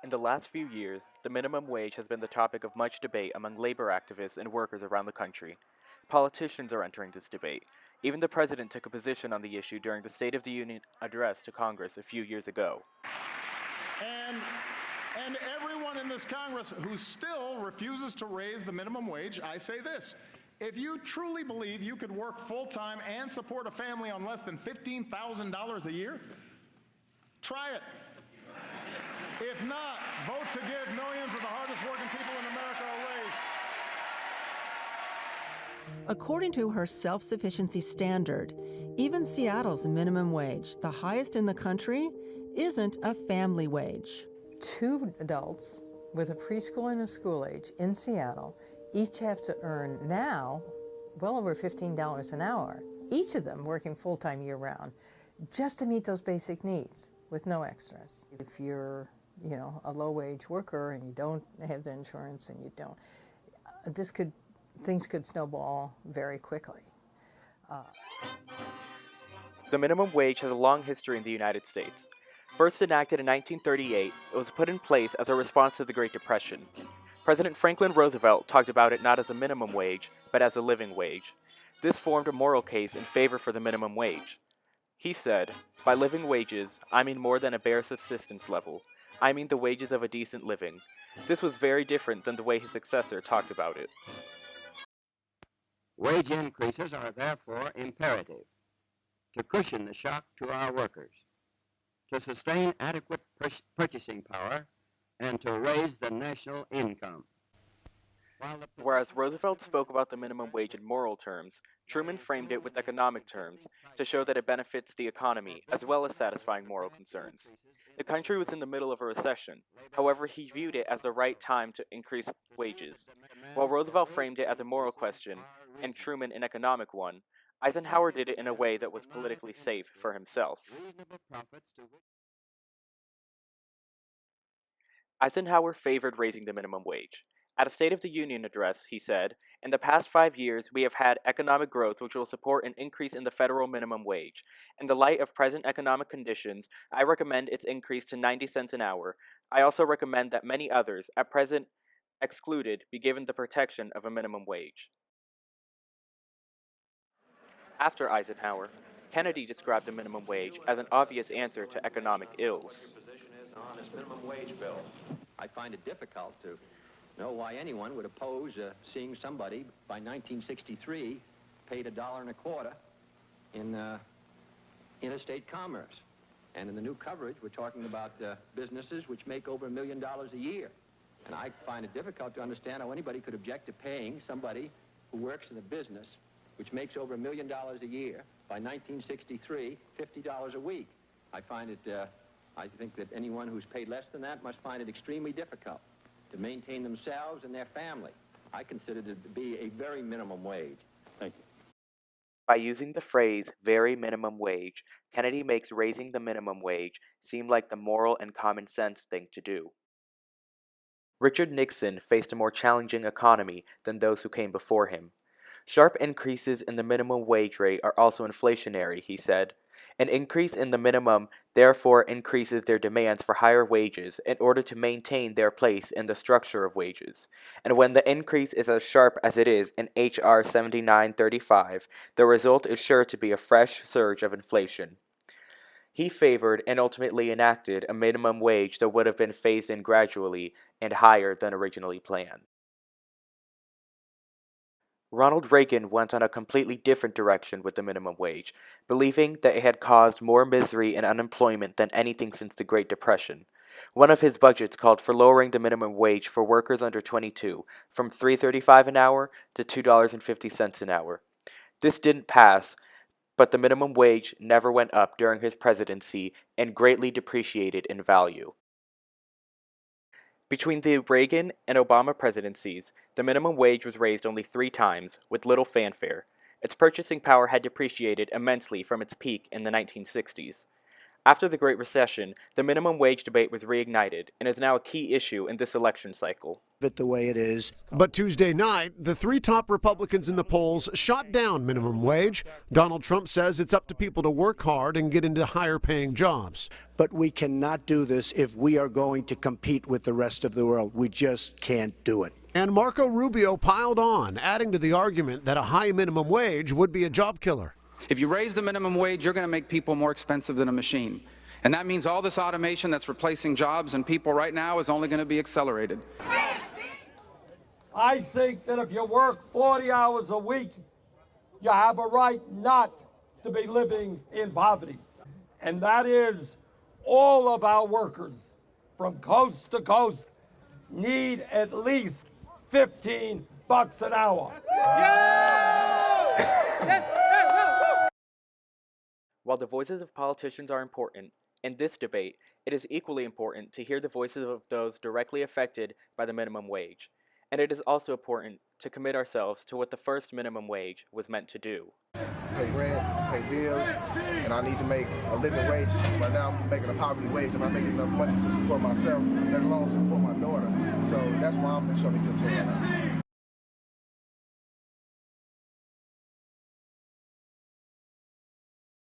In the last few years, the minimum wage has been the topic of much debate among labor activists and workers around the country. Politicians are entering this debate. Even the president took a position on the issue during the State of the Union address to Congress a few years ago. And everyone in this Congress who still refuses to raise the minimum wage, I say this. If you truly believe you could work full-time and support a family on less than $15,000 a year, try it. If not, vote to give millions of the hardest working people in America a raise. According to her self-sufficiency standard, even Seattle's minimum wage, the highest in the country, isn't a family wage. 2 adults with a preschool and a school age in Seattle each have to earn now well over $15 an hour, each of them working full-time year-round, just to meet those basic needs with no extras. If you're, a low-wage worker and you don't have the insurance and you don't, things could snowball very quickly. The minimum wage has a long history in the United States. First enacted in 1938, it was put in place as a response to the Great Depression. President Franklin Roosevelt talked about it not as a minimum wage, but as a living wage. This formed a moral case in favor for the minimum wage. He said, "By living wages, I mean more than a bare subsistence level. I mean the wages of a decent living." This was very different than the way his successor talked about it. Wage increases are therefore imperative to cushion the shock to our workers, to sustain adequate purchasing power, and to raise the national income. Whereas Roosevelt spoke about the minimum wage in moral terms, Truman framed it with economic terms to show that it benefits the economy as well as satisfying moral concerns. The country was in the middle of a recession. However, he viewed it as the right time to increase wages. While Roosevelt framed it as a moral question and Truman an economic one, Eisenhower did it in a way that was politically safe for himself. Eisenhower favored raising the minimum wage. At a State of the Union address, he said, "In the past 5 years, we have had economic growth which will support an increase in the federal minimum wage. In the light of present economic conditions, I recommend its increase to 90 cents an hour. I also recommend that many others, at present excluded, be given the protection of a minimum wage." After Eisenhower, Kennedy described the minimum wage as an obvious answer to economic ills. On this minimum wage bill, I find it difficult to know why anyone would oppose seeing somebody by 1963 paid $1.25 in interstate commerce. And in the new coverage, we're talking about businesses which make over $1 million a year. And I find it difficult to understand how anybody could object to paying somebody who works in a business which makes over $1 million a year by 1963, $50 a week. I think that anyone who's paid less than that must find it extremely difficult to maintain themselves and their family. I consider it to be a very minimum wage. Thank you. By using the phrase very minimum wage, Kennedy makes raising the minimum wage seem like the moral and common sense thing to do. Richard Nixon faced a more challenging economy than those who came before him. Sharp increases in the minimum wage rate are also inflationary, he said. An increase in the minimum therefore increases their demands for higher wages in order to maintain their place in the structure of wages. And when the increase is as sharp as it is in H.R. 7935, the result is sure to be a fresh surge of inflation. He favored and ultimately enacted a minimum wage that would have been phased in gradually and higher than originally planned. Ronald Reagan went on a completely different direction with the minimum wage, believing that it had caused more misery and unemployment than anything since the Great Depression. One of his budgets called for lowering the minimum wage for workers under 22 from $3.35 an hour to $2.50 an hour. This didn't pass, but the minimum wage never went up during his presidency and greatly depreciated in value. Between the Reagan and Obama presidencies, the minimum wage was raised only 3 times, with little fanfare. Its purchasing power had depreciated immensely from its peak in the 1960s. After the Great Recession, the minimum wage debate was reignited and is now a key issue in this election cycle. It the way it is. But Tuesday night, the three top Republicans in the polls shot down minimum wage. Donald Trump says it's up to people to work hard and get into higher paying jobs. But we cannot do this if we are going to compete with the rest of the world. We just can't do it. And Marco Rubio piled on, adding to the argument that a high minimum wage would be a job killer. If you raise the minimum wage, you're going to make people more expensive than a machine. And that means all this automation that's replacing jobs and people right now is only going to be accelerated. I think that if you work 40 hours a week, you have a right not to be living in poverty. And that is all of our workers from coast to coast need at least $15 an hour. While the voices of politicians are important, in this debate, it is equally important to hear the voices of those directly affected by the minimum wage. And it is also important to commit ourselves to what the first minimum wage was meant to do. Pay rent, pay bills, and I need to make a living wage. Right now I'm making a poverty wage. I'm not making enough money to support myself, let alone support my daughter. So that's why I'm in Shirley 15 right now.